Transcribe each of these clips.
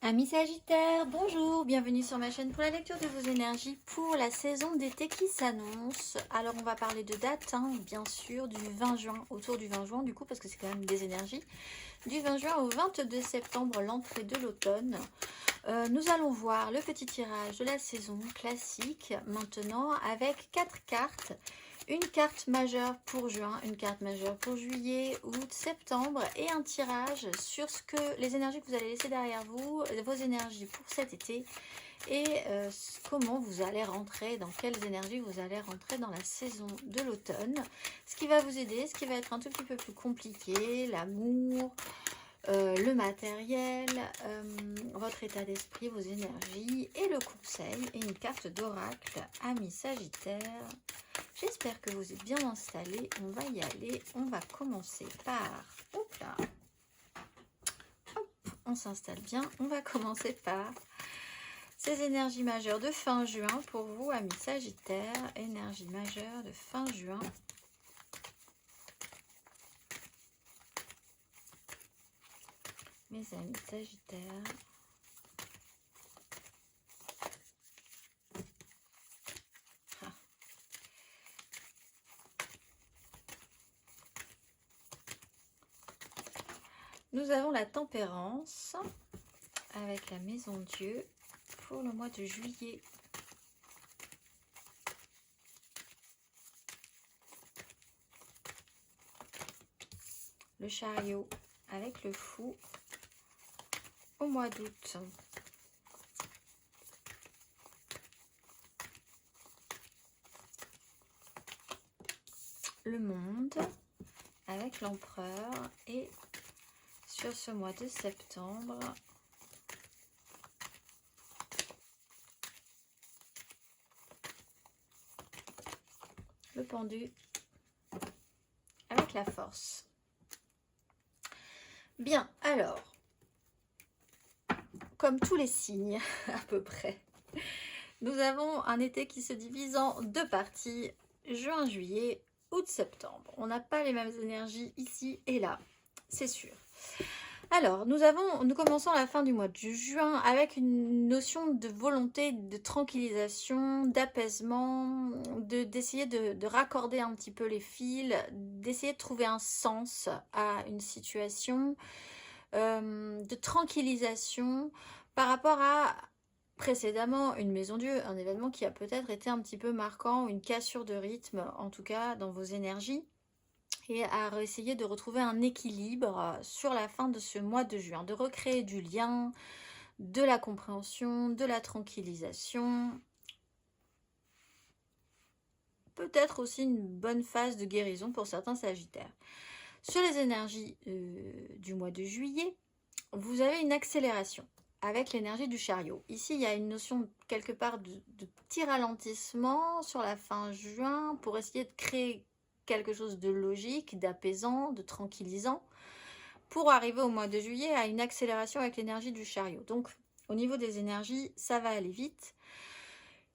Amis Sagittaires, bonjour, bienvenue sur ma chaîne pour la lecture de vos énergies pour la saison d'été qui s'annonce. Alors on va parler de date, bien sûr, du 20 juin, autour du 20 juin du coup, parce que c'est quand même des énergies. Du 20 juin au 22 septembre, l'entrée de l'automne. Nous allons voir le petit tirage de la saison classique maintenant avec 4 cartes. Une carte majeure pour juin, une carte majeure pour juillet, août, septembre et un tirage sur les énergies que vous allez laisser derrière vous, vos énergies pour cet été et comment vous allez rentrer, dans quelles énergies vous allez rentrer dans la saison de l'automne. Ce qui va vous aider, ce qui va être un tout petit peu plus compliqué, l'amour, le matériel, votre état d'esprit, vos énergies et le conseil et une carte d'oracle, amis Sagittaire. J'espère que vous êtes bien installés. On va y aller. On va commencer par... Hop là. Hop, on s'installe bien. On va commencer par ces énergies majeures de fin juin pour vous, amis Sagittaire. Énergie majeure de fin juin. Mes amis Sagittaires. Nous avons la tempérance avec la maison Dieu pour le mois de juillet. Le chariot avec le fou au mois d'août. Le monde avec l'empereur et sur ce mois de septembre, le pendu avec la force. Bien, alors, comme tous les signes à peu près, nous avons un été qui se divise en deux parties, juin, juillet, août, septembre. On n'a pas les mêmes énergies ici et là, c'est sûr. Alors, nous commençons la fin du mois de juin avec une notion de volonté de tranquillisation, d'apaisement, d'essayer de raccorder un petit peu les fils, d'essayer de trouver un sens à une situation, de tranquillisation par rapport à précédemment une maison Dieu, un événement qui a peut-être été un petit peu marquant, une cassure de rythme, en tout cas dans vos énergies. Et à essayer de retrouver un équilibre sur la fin de ce mois de juin, de recréer du lien, de la compréhension, de la tranquillisation. Peut-être aussi une bonne phase de guérison pour certains Sagittaires. Sur les énergies du mois de juillet, vous avez une accélération avec l'énergie du chariot. Ici, il y a une notion quelque part de petit ralentissement sur la fin juin pour essayer de créer quelque chose de logique, d'apaisant, de tranquillisant, pour arriver au mois de juillet à une accélération avec l'énergie du chariot. Donc, au niveau des énergies, ça va aller vite.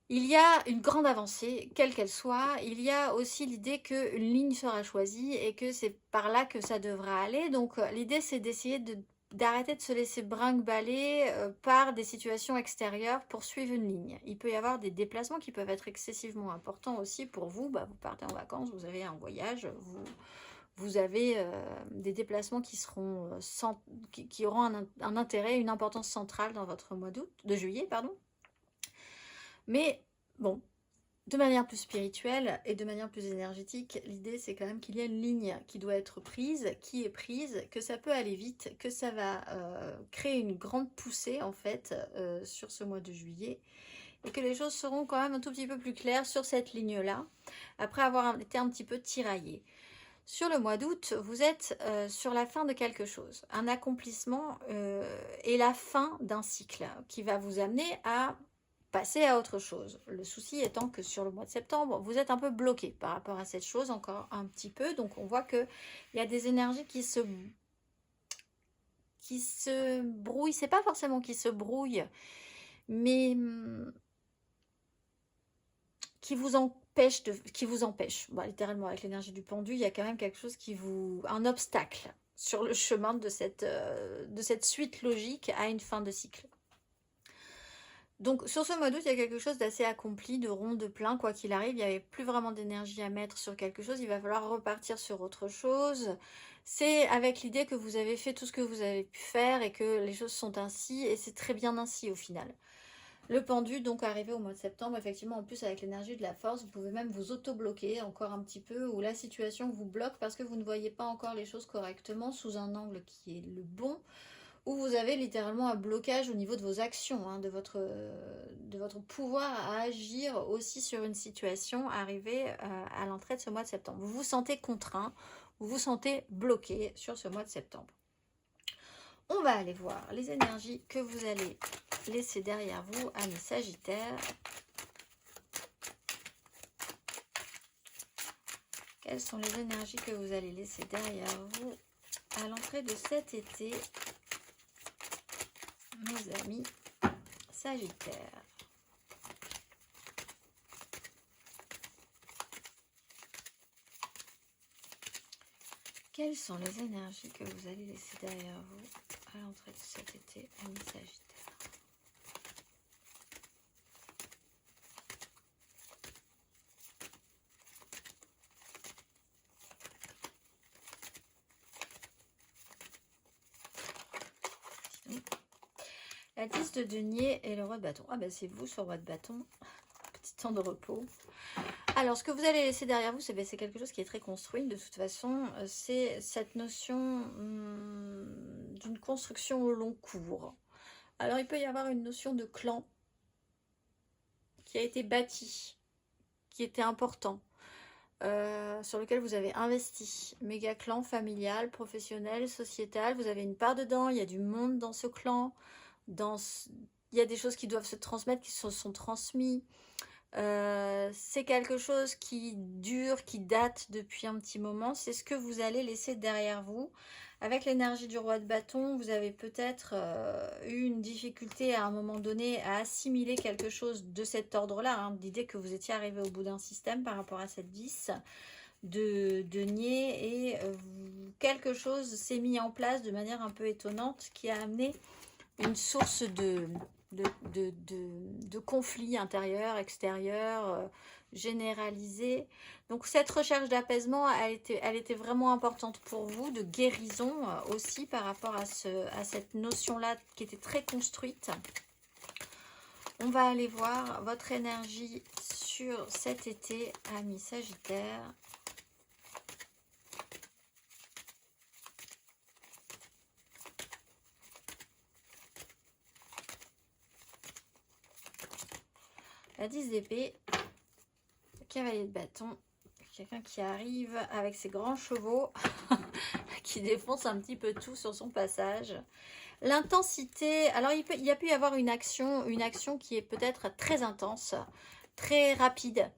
Il y a une grande avancée, quelle qu'elle soit. Il y a aussi l'idée qu'une ligne sera choisie et que c'est par là que ça devra aller. Donc, l'idée, c'est d'essayer d'arrêter de se laisser brinque-baller par des situations extérieures pour suivre une ligne. Il peut y avoir des déplacements qui peuvent être excessivement importants aussi pour vous. Vous partez en vacances, vous avez un voyage, vous avez des déplacements qui seront qui auront un intérêt, une importance centrale dans votre mois de juillet, pardon. Mais bon, de manière plus spirituelle et de manière plus énergétique, l'idée c'est quand même qu'il y a une ligne qui doit être prise, qui est prise, que ça peut aller vite, que ça va créer une grande poussée en fait sur ce mois de juillet et que les choses seront quand même un tout petit peu plus claires sur cette ligne-là, après avoir été un petit peu tiraillé. Sur le mois d'août, vous êtes sur la fin de quelque chose, un accomplissement et la fin d'un cycle qui va vous amener à passer à autre chose. Le souci étant que sur le mois de septembre, vous êtes un peu bloqué par rapport à cette chose, encore un petit peu. Donc on voit qu'il y a des énergies qui se brouillent. C'est pas forcément qui se brouillent, mais qui vous empêchent. Littéralement, avec l'énergie du pendu, il y a quand même quelque chose un obstacle sur le chemin de cette suite logique à une fin de cycle. Donc sur ce mois d'août, il y a quelque chose d'assez accompli, de rond, de plein, quoi qu'il arrive. Il n'y avait plus vraiment d'énergie à mettre sur quelque chose. Il va falloir repartir sur autre chose. C'est avec l'idée que vous avez fait tout ce que vous avez pu faire et que les choses sont ainsi. Et c'est très bien ainsi au final. Le pendu, donc arrivé au mois de septembre, effectivement, en plus avec l'énergie de la force, vous pouvez même vous auto-bloquer encore un petit peu, ou la situation vous bloque parce que vous ne voyez pas encore les choses correctement sous un angle qui est le bon, où vous avez littéralement un blocage au niveau de vos actions, hein, de votre pouvoir à agir aussi sur une situation arrivée à l'entrée de ce mois de septembre. Vous vous sentez contraint, vous vous sentez bloqué sur ce mois de septembre. On va aller voir les énergies que vous allez laisser derrière vous, amis Sagittaires. Quelles sont les énergies que vous allez laisser derrière vous à l'entrée de cet été, mes amis Sagittaires? Quelles sont les énergies que vous allez laisser derrière vous à l'entrée de cet été, amis Sagittaires? La 10 de denier et le roi de bâton. Ah ben c'est vous sur roi de bâton. Petit temps de repos. Alors ce que vous allez laisser derrière vous, c'est quelque chose qui est très construit. De toute façon, c'est cette notion d'une construction au long cours. Alors il peut y avoir une notion de clan qui a été bâti, qui était important. Sur lequel vous avez investi. Méga clan familial, professionnel, sociétal. Vous avez une part dedans, il y a du monde dans ce clan. Il y a des choses qui doivent se transmettre, qui se sont transmises. C'est quelque chose qui dure, qui date depuis un petit moment. C'est ce que vous allez laisser derrière vous. Avec l'énergie du roi de bâton, vous avez peut-être eu une difficulté à un moment donné à assimiler quelque chose de cet ordre-là. Hein, l'idée que vous étiez arrivé au bout d'un système par rapport à cette 10 de denier et quelque chose s'est mis en place de manière un peu étonnante qui a amené une source de conflits intérieurs, extérieurs, généralisés. Donc cette recherche d'apaisement, elle était vraiment importante pour vous, de guérison aussi par rapport à cette notion-là qui était très construite. On va aller voir votre énergie sur cet été, amis Sagittaire. La 10 d'épée, le cavalier de bâton, quelqu'un qui arrive avec ses grands chevaux, qui défonce un petit peu tout sur son passage. L'intensité, alors il y a pu y avoir une action qui est peut-être très intense, très rapide,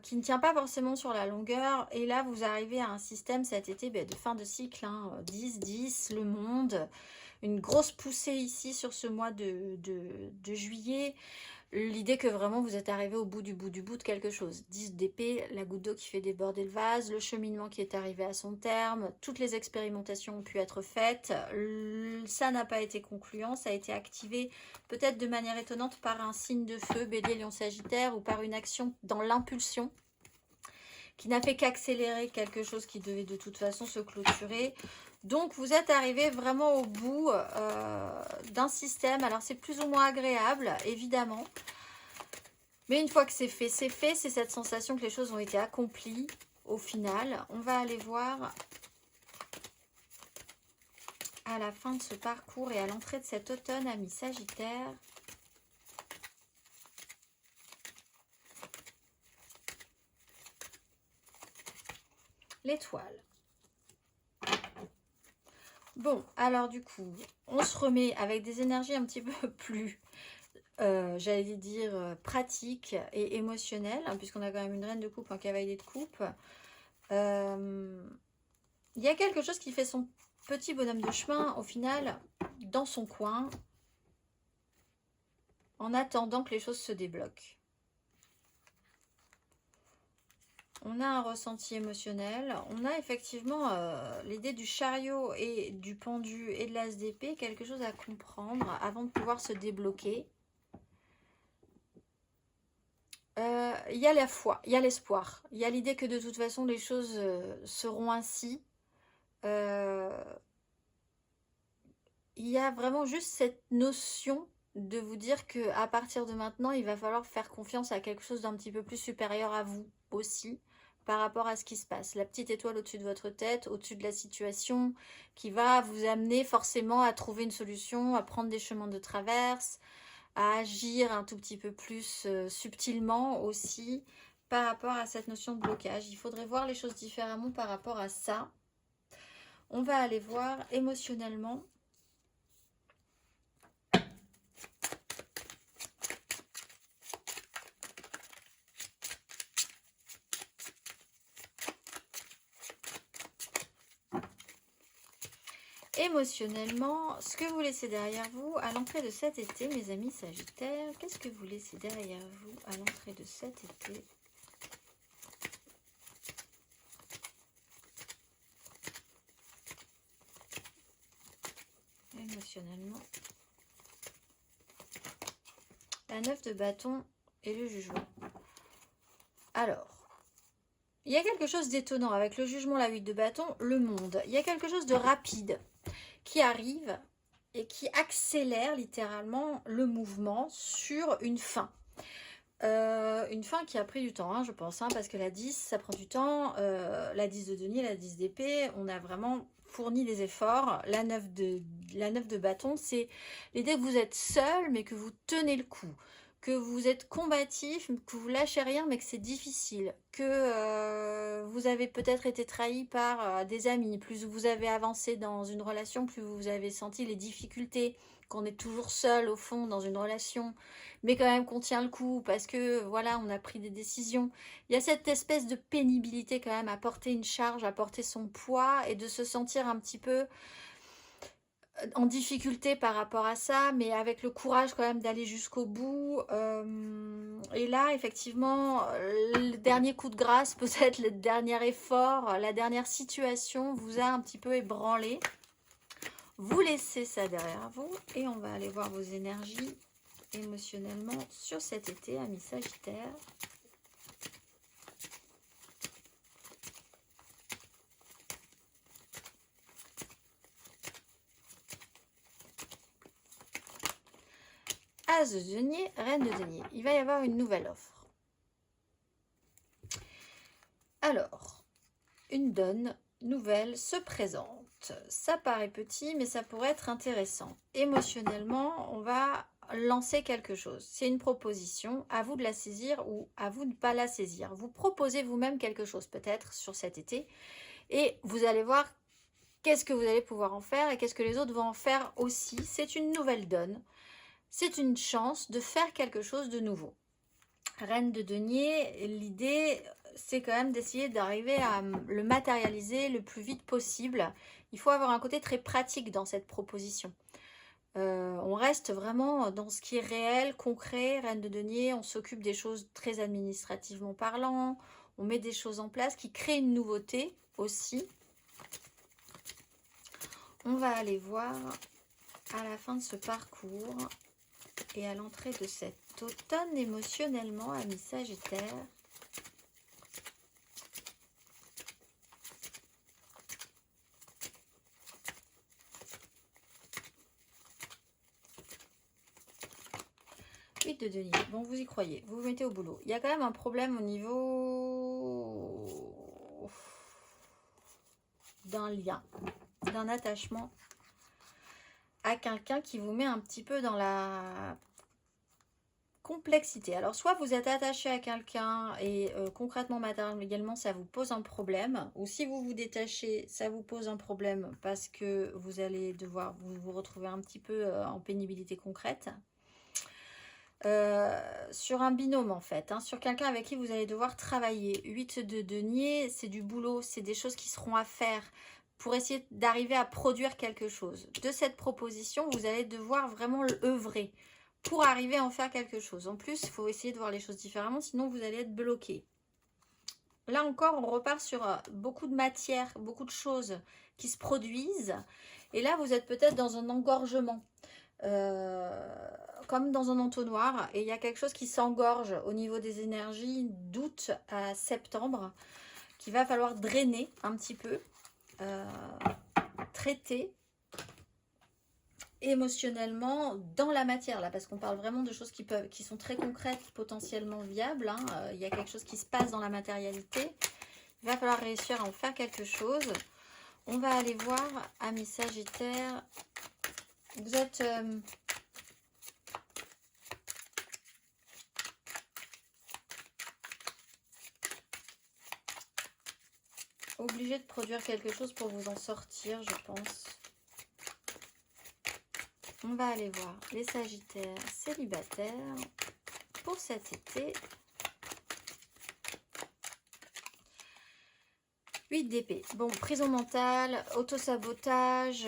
qui ne tient pas forcément sur la longueur. Et là, vous arrivez à un système cet été de fin de cycle, hein, 10, le monde, une grosse poussée ici sur ce mois de juillet. L'idée que vraiment vous êtes arrivé au bout du bout de quelque chose. 10 d'épée, la goutte d'eau qui fait déborder le vase, le cheminement qui est arrivé à son terme, toutes les expérimentations ont pu être faites, ça n'a pas été concluant, ça a été activé peut-être de manière étonnante par un signe de feu, Bélier, Lion, Sagittaire, ou par une action dans l'impulsion, qui n'a fait qu'accélérer quelque chose qui devait de toute façon se clôturer. Donc vous êtes arrivé vraiment au bout d'un système. Alors c'est plus ou moins agréable, évidemment. Mais une fois que c'est fait, c'est fait. C'est cette sensation que les choses ont été accomplies au final. On va aller voir à la fin de ce parcours et à l'entrée de cet automne, amis Sagittaire. L'étoile. Bon, alors du coup, on se remet avec des énergies un petit peu plus, j'allais dire, pratiques et émotionnelles, hein, puisqu'on a quand même une reine de coupe, un cavalier de coupe. Il y a quelque chose qui fait son petit bonhomme de chemin, au final, dans son coin, en attendant que les choses se débloquent. On a un ressenti émotionnel. On a effectivement l'idée du chariot et du pendu et de l'as d'épée, quelque chose à comprendre avant de pouvoir se débloquer. Il y a la foi, il y a l'espoir. Il y a l'idée que de toute façon, les choses seront ainsi. Euh, il y a vraiment juste cette notion de vous dire que à partir de maintenant, il va falloir faire confiance à quelque chose d'un petit peu plus supérieur à vous aussi par rapport à ce qui se passe. La petite étoile au-dessus de votre tête, au-dessus de la situation, qui va vous amener forcément à trouver une solution, à prendre des chemins de traverse, à agir un tout petit peu plus subtilement aussi par rapport à cette notion de blocage. Il faudrait voir les choses différemment par rapport à ça. On va aller voir émotionnellement. Émotionnellement, ce que vous laissez derrière vous à l'entrée de cet été, mes amis Sagittaires, qu'est-ce que vous laissez derrière vous à l'entrée de cet été? Émotionnellement. La 9 de bâton et le jugement. Alors, il y a quelque chose d'étonnant avec le jugement, la 8 de bâton, le monde. Il y a quelque chose de rapide qui arrive et qui accélère littéralement le mouvement sur une fin. Une fin qui a pris du temps, hein, je pense, hein, parce que la 10, ça prend du temps. La 10 de denier, la 10 d'épée, on a vraiment fourni des efforts. La 9 de bâton, c'est l'idée que vous êtes seul, mais que vous tenez le coup. Que vous êtes combatif, que vous lâchez rien, mais que c'est difficile. Que vous avez peut-être été trahi par des amis. Plus vous avez avancé dans une relation, plus vous avez senti les difficultés. Qu'on est toujours seul, au fond, dans une relation, mais quand même qu'on tient le coup, parce que, voilà, on a pris des décisions. Il y a cette espèce de pénibilité quand même à porter une charge, à porter son poids, et de se sentir un petit peu en difficulté par rapport à ça, mais avec le courage quand même d'aller jusqu'au bout. Et là, effectivement, le dernier coup de grâce, peut-être le dernier effort, la dernière situation vous a un petit peu ébranlé. Vous laissez ça derrière vous et on va aller voir vos énergies émotionnellement sur cet été, amis Sagittaire. As de denier, reine de denier. Il va y avoir une nouvelle offre. Alors, une donne nouvelle se présente. Ça paraît petit, mais ça pourrait être intéressant. Émotionnellement, on va lancer quelque chose. C'est une proposition, à vous de la saisir ou à vous de ne pas la saisir. Vous proposez vous-même quelque chose peut-être sur cet été et vous allez voir qu'est-ce que vous allez pouvoir en faire et qu'est-ce que les autres vont en faire aussi. C'est une nouvelle donne. C'est une chance de faire quelque chose de nouveau. Reine de denier, l'idée, c'est quand même d'essayer d'arriver à le matérialiser le plus vite possible. Il faut avoir un côté très pratique dans cette proposition. On reste vraiment dans ce qui est réel, concret. Reine de denier, on s'occupe des choses très administrativement parlant. On met des choses en place qui créent une nouveauté aussi. On va aller voir à la fin de ce parcours et à l'entrée de cet automne émotionnellement, amis Sagittaire. De denier. Bon, vous y croyez, vous vous mettez au boulot. Il y a quand même un problème au niveau d'un lien, d'un attachement à quelqu'un qui vous met un petit peu dans la complexité. Alors, soit vous êtes attaché à quelqu'un et concrètement, matériellement également, ça vous pose un problème. Ou si vous vous détachez, ça vous pose un problème parce que vous allez devoir vous retrouver un petit peu en pénibilité concrète. Sur un binôme en fait, hein, sur quelqu'un avec qui vous allez devoir travailler. 8 de denier, c'est du boulot, c'est des choses qui seront à faire pour essayer d'arriver à produire quelque chose. De cette proposition, vous allez devoir vraiment œuvrer pour arriver à en faire quelque chose. En plus, il faut essayer de voir les choses différemment, sinon vous allez être bloqué. Là encore, on repart sur beaucoup de matière, beaucoup de choses qui se produisent. Et là, vous êtes peut-être dans un engorgement. comme dans un entonnoir et il y a quelque chose qui s'engorge au niveau des énergies d'août à septembre qu'il va falloir drainer un petit peu, traiter émotionnellement dans la matière là, parce qu'on parle vraiment de choses qui sont très concrètes, potentiellement viables, hein. Il y a quelque chose qui se passe dans la matérialité, il va falloir réussir à en faire quelque chose. On va aller voir, amis Sagittaires, vous êtes obligé de produire quelque chose pour vous en sortir, je pense. On va aller voir les Sagittaires célibataires pour cet été. 8 d'épée. Bon, prison mentale, autosabotage.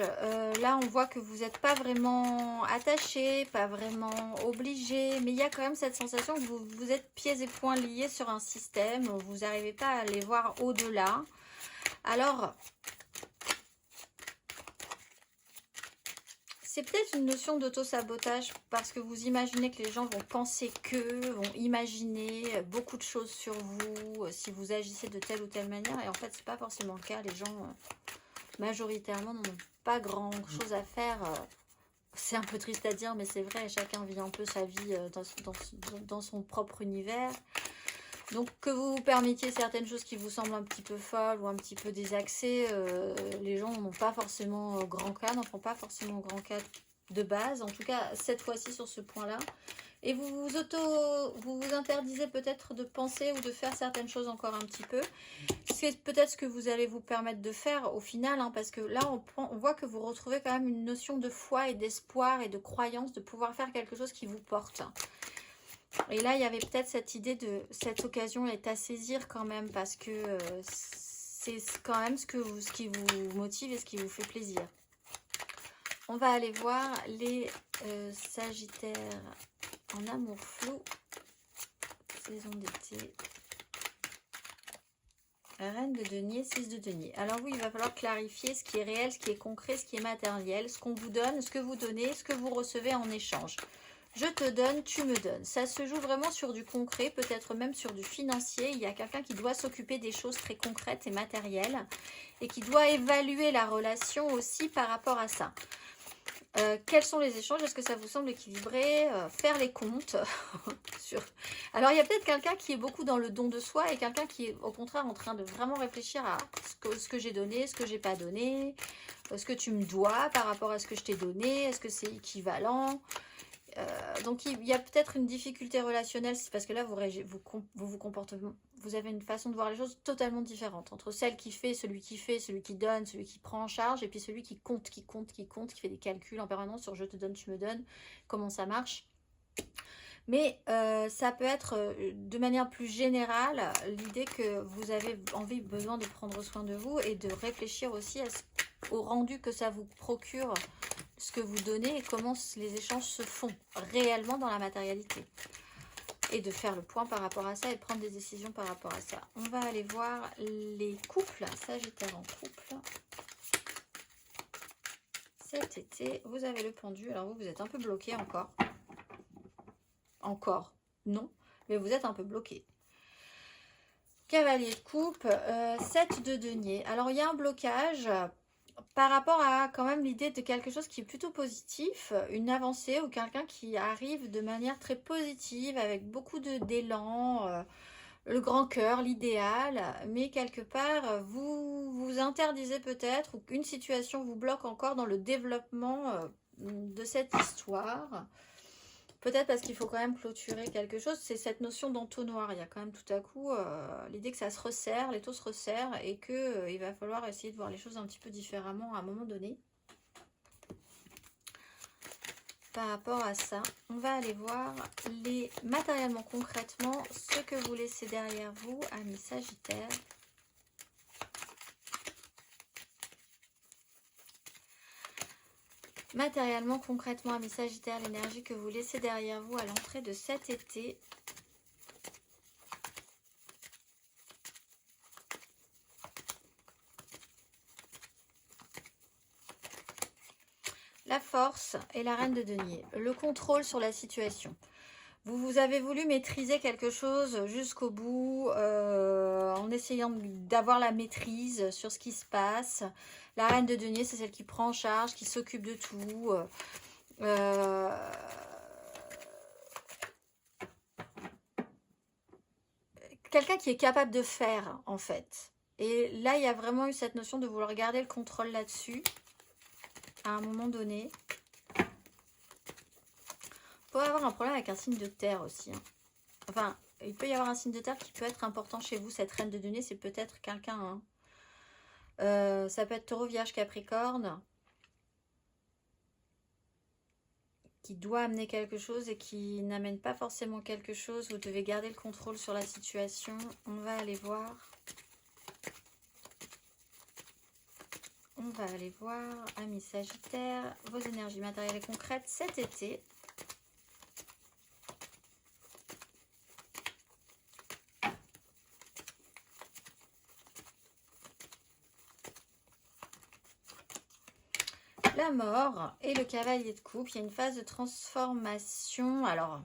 Là, on voit que vous n'êtes pas vraiment attaché, pas vraiment obligé. Mais il y a quand même cette sensation que vous êtes pieds et poings liés sur un système. Vous n'arrivez pas à aller voir au-delà. Alors, c'est peut-être une notion d'auto-sabotage parce que vous imaginez que les gens vont penser vont imaginer beaucoup de choses sur vous si vous agissez de telle ou telle manière. Et en fait, c'est pas forcément le cas. Les gens, majoritairement, n'ont pas grand-chose à faire. C'est un peu triste à dire, mais c'est vrai. Chacun vit un peu sa vie dans son propre univers. Donc, que vous vous permettiez certaines choses qui vous semblent un petit peu folles ou un petit peu désaxées, les gens n'ont pas forcément grand cas, n'en font pas forcément grand cas de base. En tout cas, cette fois-ci sur ce point-là. Et vous vous interdisez peut-être de penser ou de faire certaines choses encore un petit peu. C'est peut-être ce que vous allez vous permettre de faire au final, hein, parce que là, on voit que vous retrouvez quand même une notion de foi et d'espoir et de croyance de pouvoir faire quelque chose qui vous porte. Et là, il y avait peut-être cette idée de cette occasion est à saisir quand même parce que c'est quand même ce qui vous motive et ce qui vous fait plaisir. On va aller voir les Sagittaires en amour flou, saison d'été. Reine de denier, 6 de denier. Alors oui, il va falloir clarifier ce qui est réel, ce qui est concret, ce qui est matériel, ce qu'on vous donne, ce que vous donnez, ce que vous recevez en échange. Je te donne, tu me donnes. Ça se joue vraiment sur du concret, peut-être même sur du financier. Il y a quelqu'un qui doit s'occuper des choses très concrètes et matérielles et qui doit évaluer la relation aussi par rapport à ça. Quels sont les échanges? Est-ce que ça vous semble équilibré? Faire les comptes. Alors, il y a peut-être quelqu'un qui est beaucoup dans le don de soi et quelqu'un qui est au contraire en train de vraiment réfléchir à ce que j'ai donné, ce que j'ai pas donné, ce que tu me dois par rapport à ce que je t'ai donné, est-ce que c'est équivalent? Donc il y a peut-être une difficulté relationnelle, c'est parce que là vous comportez, vous avez une façon de voir les choses totalement différente entre celle qui fait, celui qui donne, celui qui prend en charge, et puis celui qui compte, qui fait des calculs en permanence sur je te donne, tu me donnes, comment ça marche. Mais ça peut être de manière plus générale l'idée que vous avez besoin de prendre soin de vous et de réfléchir aussi au rendu que ça vous procure, ce que vous donnez et comment les échanges se font réellement dans la matérialité. Et de faire le point par rapport à ça et de prendre des décisions par rapport à ça. On va aller voir les couples, Sagittaire en couple. Cet été, vous avez le pendu. Alors vous êtes un peu bloqué encore. Encore, non, mais vous êtes un peu bloqué. Cavalier de coupe, 7 de denier. Alors il y a un blocage par rapport à quand même l'idée de quelque chose qui est plutôt positif, une avancée ou quelqu'un qui arrive de manière très positive avec beaucoup d'élan, le grand cœur, l'idéal, mais quelque part vous vous interdisez peut-être ou qu'une situation vous bloque encore dans le développement de cette histoire. Peut-être parce qu'il faut quand même clôturer quelque chose. C'est cette notion d'entonnoir. Il y a quand même tout à coup l'idée que ça se resserre, l'étau se resserre et qu'il va falloir essayer de voir les choses un petit peu différemment à un moment donné. Par rapport à ça, on va aller voir matériellement, concrètement, ce que vous laissez derrière vous, amis Sagittaires. Matériellement, concrètement, amis Sagittaires, l'énergie que vous laissez derrière vous à l'entrée de cet été. La force et la reine de denier. Le contrôle sur la situation. Vous avez voulu maîtriser quelque chose jusqu'au bout, en essayant d'avoir la maîtrise sur ce qui se passe. La reine de denier, c'est celle qui prend en charge, qui s'occupe de tout. Quelqu'un qui est capable de faire, en fait. Et là, il y a vraiment eu cette notion de vouloir garder le contrôle là-dessus, à un moment donné. Vous pouvez avoir un problème avec un signe de terre aussi. Hein. Enfin, il peut y avoir un signe de terre qui peut être important chez vous. Cette reine de denier, c'est peut-être quelqu'un. Hein. Ça peut être Taureau, Vierge, Capricorne. Qui doit amener quelque chose et qui n'amène pas forcément quelque chose. Vous devez garder le contrôle sur la situation. On va aller voir. On va aller voir, amis Sagittaire, vos énergies matérielles et concrètes cet été. La mort et le cavalier de coupe, il y a une phase de transformation. Alors,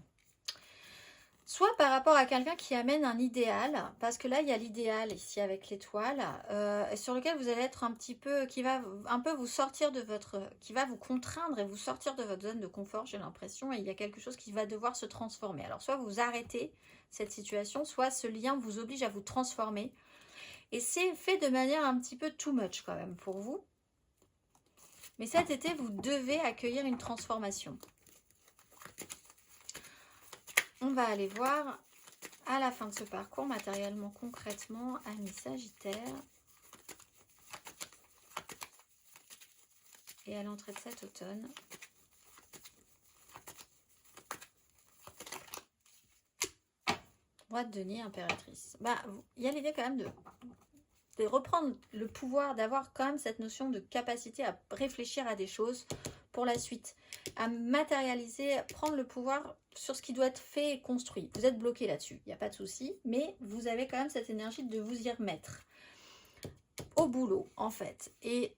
soit par rapport à quelqu'un qui amène un idéal, parce que là, il y a l'idéal ici avec l'étoile, sur lequel vous allez être un petit peu, qui va un peu vous sortir de votre, qui va vous contraindre et vous sortir de votre zone de confort, j'ai l'impression, et il y a quelque chose qui va devoir se transformer. Alors, soit vous arrêtez cette situation, soit ce lien vous oblige à vous transformer. Et c'est fait de manière un petit peu too much quand même pour vous. Mais cet été, vous devez accueillir une transformation. On va aller voir à la fin de ce parcours, matériellement, concrètement, amis Sagittaire. Et à l'entrée de cet automne. Roi de denier, impératrice. Bah, il y a l'idée quand même de reprendre le pouvoir, d'avoir quand même cette notion de capacité à réfléchir à des choses pour la suite, à matérialiser, prendre le pouvoir sur ce qui doit être fait et construit. Vous êtes bloqué là-dessus, il n'y a pas de souci, mais vous avez quand même cette énergie de vous y remettre au boulot, en fait. Et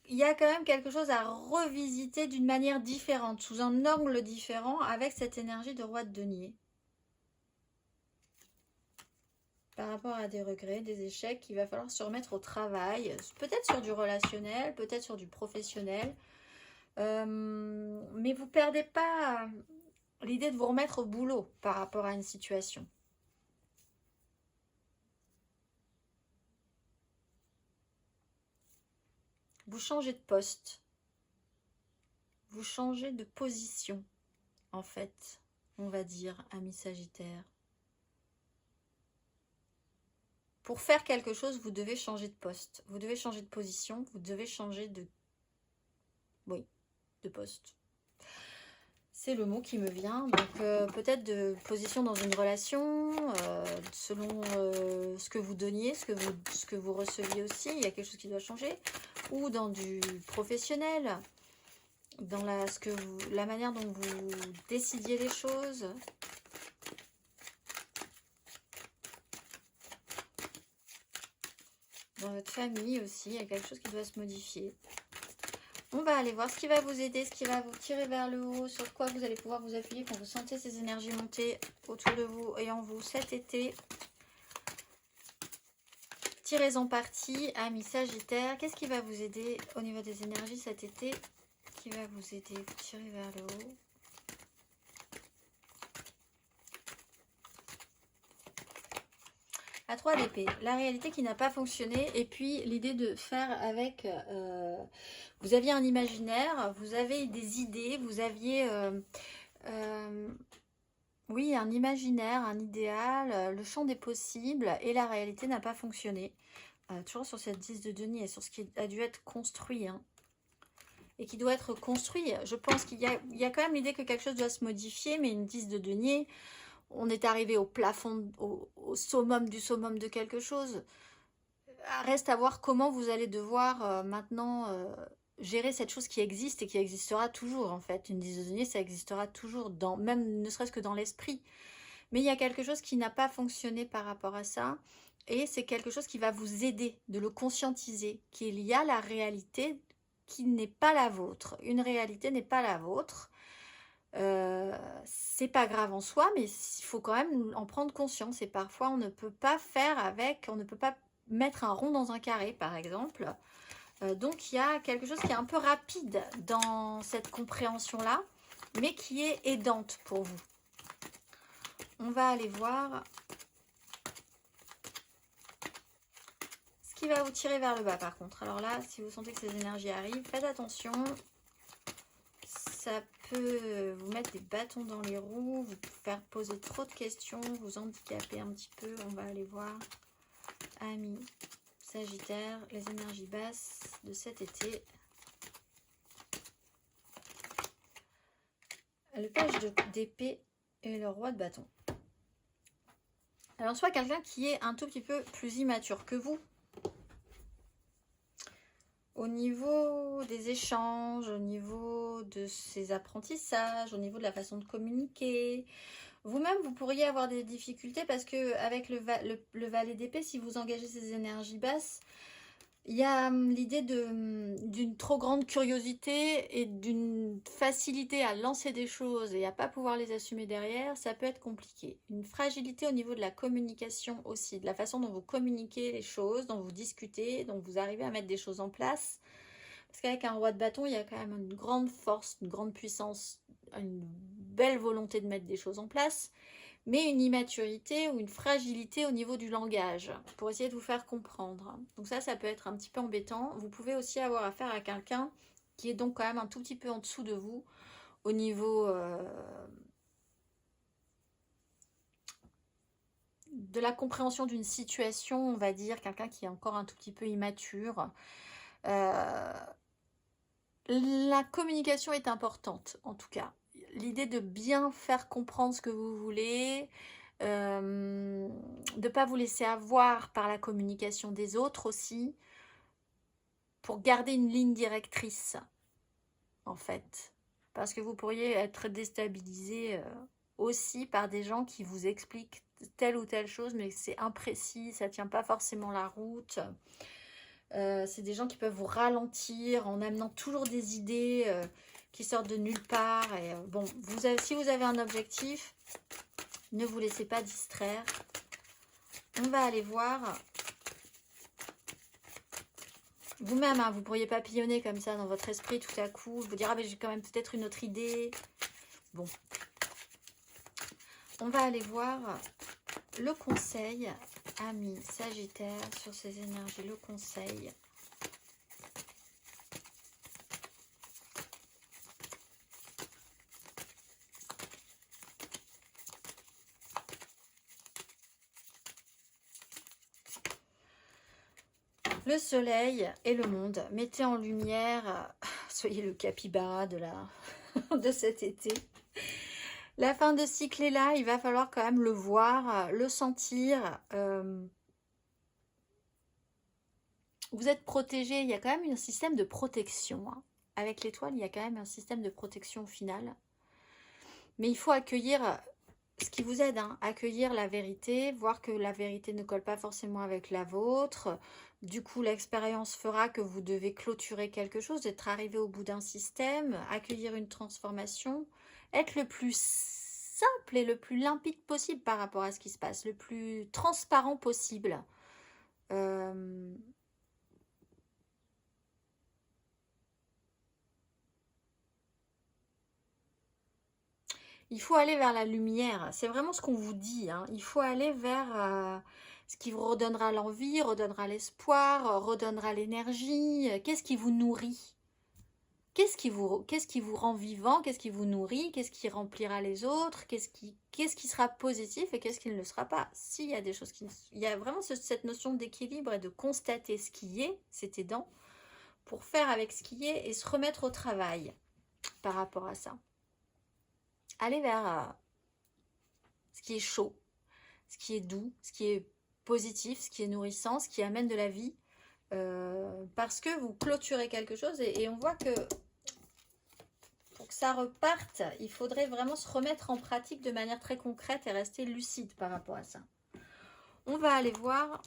il y a quand même quelque chose à revisiter d'une manière différente, sous un angle différent, avec cette énergie de roi de denier. Par rapport à des regrets, des échecs, il va falloir se remettre au travail, peut-être sur du relationnel, peut-être sur du professionnel, mais vous ne perdez pas l'idée de vous remettre au boulot par rapport à une situation. Vous changez de poste, vous changez de position, en fait, on va dire, amis Sagittaire. Pour faire quelque chose, vous devez changer de poste, vous devez changer de position, vous devez changer de... Oui, de poste. C'est le mot qui me vient. Donc peut-être de position dans une relation, selon ce que vous donniez, ce que vous receviez aussi, il y a quelque chose qui doit changer. Ou dans du professionnel, dans la manière dont vous décidiez les choses. Dans votre famille aussi, il y a quelque chose qui doit se modifier. On va aller voir ce qui va vous aider, ce qui va vous tirer vers le haut, sur quoi vous allez pouvoir vous appuyer quand vous sentez ces énergies monter autour de vous et en vous cet été. Tirez-en parti, amis Sagittaire. Qu'est-ce qui va vous aider au niveau des énergies cet été? Qui va vous aider, vous tirer vers le haut. À 3 d'épée, la réalité qui n'a pas fonctionné et puis l'idée de faire avec... vous aviez un imaginaire, vous avez des idées, vous aviez... oui, un imaginaire, un idéal, le champ des possibles et la réalité n'a pas fonctionné. Toujours sur cette 10 de denier et sur ce qui a dû être construit. Hein, et qui doit être construit. Je pense qu'il y a quand même l'idée que quelque chose doit se modifier, mais une 10 de denier... On est arrivé au plafond, au summum du summum de quelque chose. Reste à voir comment vous allez devoir maintenant gérer cette chose qui existe et qui existera toujours en fait. Une 10 de denier, ça existera toujours, même ne serait-ce que dans l'esprit. Mais il y a quelque chose qui n'a pas fonctionné par rapport à ça. Et c'est quelque chose qui va vous aider de le conscientiser, qu'il y a la réalité qui n'est pas la vôtre. Une réalité n'est pas la vôtre. C'est pas grave en soi, mais il faut quand même en prendre conscience. Et parfois, on ne peut pas faire avec, on ne peut pas mettre un rond dans un carré, par exemple. Donc, il y a quelque chose qui est un peu rapide dans cette compréhension-là, mais qui est aidante pour vous. On va aller voir ce qui va vous tirer vers le bas, par contre. Alors là, si vous sentez que ces énergies arrivent, faites attention. Ça peut vous mettre des bâtons dans les roues, vous faire poser trop de questions, vous handicaper un petit peu. On va aller voir. Amis, Sagittaire, les énergies basses de cet été. Le page d'épée et le roi de bâton. Alors, soit quelqu'un qui est un tout petit peu plus immature que vous, au niveau des échanges, au niveau de ses apprentissages, au niveau de la façon de communiquer. Vous-même, vous pourriez avoir des difficultés parce que avec le valet d'épée, si vous engagez ces énergies basses, il y a l'idée d'une trop grande curiosité et d'une facilité à lancer des choses et à pas pouvoir les assumer derrière, ça peut être compliqué. Une fragilité au niveau de la communication aussi, de la façon dont vous communiquez les choses, dont vous discutez, dont vous arrivez à mettre des choses en place. Parce qu'avec un roi de bâton, il y a quand même une grande force, une grande puissance, une belle volonté de mettre des choses en place, mais une immaturité ou une fragilité au niveau du langage, pour essayer de vous faire comprendre. Donc ça peut être un petit peu embêtant. Vous pouvez aussi avoir affaire à quelqu'un qui est donc quand même un tout petit peu en dessous de vous, au niveau de la compréhension d'une situation, on va dire, quelqu'un qui est encore un tout petit peu immature. La communication est importante, en tout cas. L'idée de bien faire comprendre ce que vous voulez, de ne pas vous laisser avoir par la communication des autres aussi, pour garder une ligne directrice, en fait. Parce que vous pourriez être déstabilisé aussi par des gens qui vous expliquent telle ou telle chose, mais c'est imprécis, ça ne tient pas forcément la route. C'est des gens qui peuvent vous ralentir en amenant toujours des idées qui sortent de nulle part. Et, bon, si vous avez un objectif, ne vous laissez pas distraire. On va aller voir. Vous-même, hein, vous pourriez papillonner comme ça dans votre esprit tout à coup. Vous dire, ah ben j'ai quand même peut-être une autre idée. Bon. On va aller voir le conseil, amis Sagittaire, sur ces énergies. Le conseil. Le soleil et le monde. Mettez en lumière, soyez le capybara de cet été. La fin de cycle est là, il va falloir quand même le voir, le sentir. Vous êtes protégé, il y a quand même un système de protection. Hein. Avec l'étoile, il y a quand même un système de protection au final. Mais il faut accueillir ce qui vous aide, hein, accueillir la vérité, voir que la vérité ne colle pas forcément avec la vôtre. Du coup, l'expérience fera que vous devez clôturer quelque chose, être arrivé au bout d'un système, accueillir une transformation, être le plus simple et le plus limpide possible par rapport à ce qui se passe, le plus transparent possible. Il faut aller vers la lumière, c'est vraiment ce qu'on vous dit. Hein. Il faut aller vers ce qui vous redonnera l'envie, redonnera l'espoir, redonnera l'énergie. Qu'est-ce qui vous nourrit? Qu'est-ce qui vous rend vivant? Qu'est-ce qui vous nourrit? Qu'est-ce qui remplira les autres? Qu'est-ce qui sera positif et qu'est-ce qui ne le sera pas? S'il y a des choses qui... Il y a vraiment cette notion d'équilibre et de constater ce qui est, c'est aidant, pour faire avec ce qui est et se remettre au travail par rapport à ça. Aller vers ce qui est chaud, ce qui est doux, ce qui est positif, ce qui est nourrissant, ce qui amène de la vie. Parce que vous clôturez quelque chose et on voit que pour que ça reparte, il faudrait vraiment se remettre en pratique de manière très concrète et rester lucide par rapport à ça. On va aller voir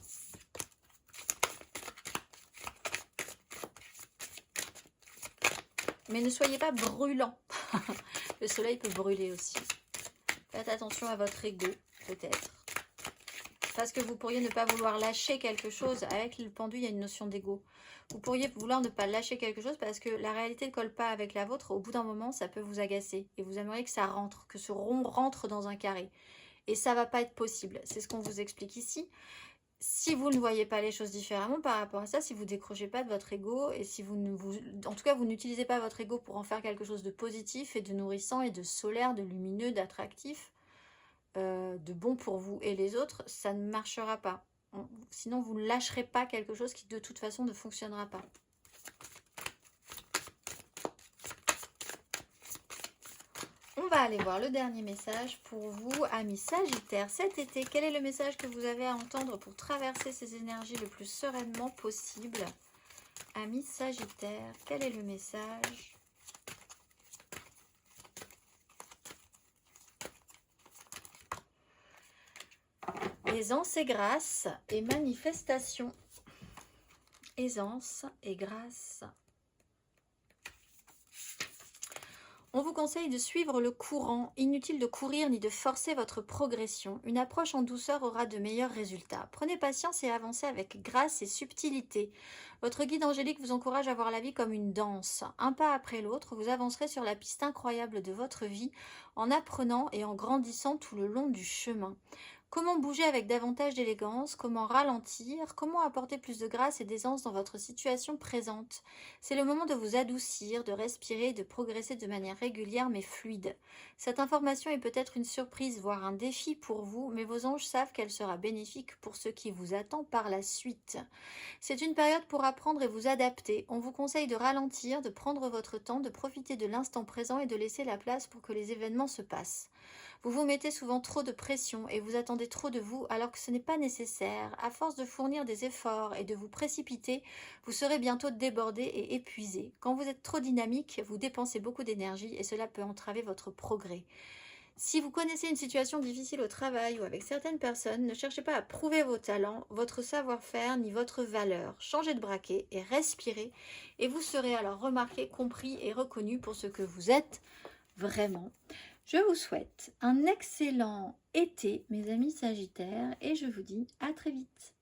Mais ne soyez pas brûlant. Le soleil peut brûler aussi. Faites attention à votre ego, peut-être. Parce que vous pourriez ne pas vouloir lâcher quelque chose. Avec le pendu, il y a une notion d'ego. Vous pourriez vouloir ne pas lâcher quelque chose parce que la réalité ne colle pas avec la vôtre. Au bout d'un moment, ça peut vous agacer. Et vous aimeriez que ça rentre, que ce rond rentre dans un carré. Et ça ne va pas être possible. C'est ce qu'on vous explique ici. Si vous ne voyez pas les choses différemment par rapport à ça, si vous ne décrochez pas de votre ego et si en tout cas, vous n'utilisez pas votre ego pour en faire quelque chose de positif et de nourrissant et de solaire, de lumineux, d'attractif, de bon pour vous et les autres, ça ne marchera pas. Sinon, vous ne lâcherez pas quelque chose qui de toute façon ne fonctionnera pas. On va aller voir le dernier message pour vous, amis Sagittaires. Cet été, quel est le message que vous avez à entendre pour traverser ces énergies le plus sereinement possible? Amis Sagittaires, quel est le message? Aisance et grâce et manifestation. Aisance et grâce. On vous conseille de suivre le courant, inutile de courir ni de forcer votre progression. Une approche en douceur aura de meilleurs résultats. Prenez patience et avancez avec grâce et subtilité. Votre guide angélique vous encourage à voir la vie comme une danse. Un pas après l'autre, vous avancerez sur la piste incroyable de votre vie en apprenant et en grandissant tout le long du chemin. Comment bouger avec davantage d'élégance? Comment ralentir? Comment apporter plus de grâce et d'aisance dans votre situation présente? C'est le moment de vous adoucir, de respirer et de progresser de manière régulière mais fluide. Cette information est peut-être une surprise, voire un défi pour vous, mais vos anges savent qu'elle sera bénéfique pour ce qui vous attend par la suite. C'est une période pour apprendre et vous adapter. On vous conseille de ralentir, de prendre votre temps, de profiter de l'instant présent et de laisser la place pour que les événements se passent. Vous vous mettez souvent trop de pression et vous attendez trop de vous alors que ce n'est pas nécessaire. À force de fournir des efforts et de vous précipiter, vous serez bientôt débordé et épuisé. Quand vous êtes trop dynamique, vous dépensez beaucoup d'énergie et cela peut entraver votre progrès. Si vous connaissez une situation difficile au travail ou avec certaines personnes, ne cherchez pas à prouver vos talents, votre savoir-faire ni votre valeur. Changez de braquet et respirez et vous serez alors remarqué, compris et reconnu pour ce que vous êtes vraiment. Je vous souhaite un excellent été, mes amis Sagittaires, et je vous dis à très vite.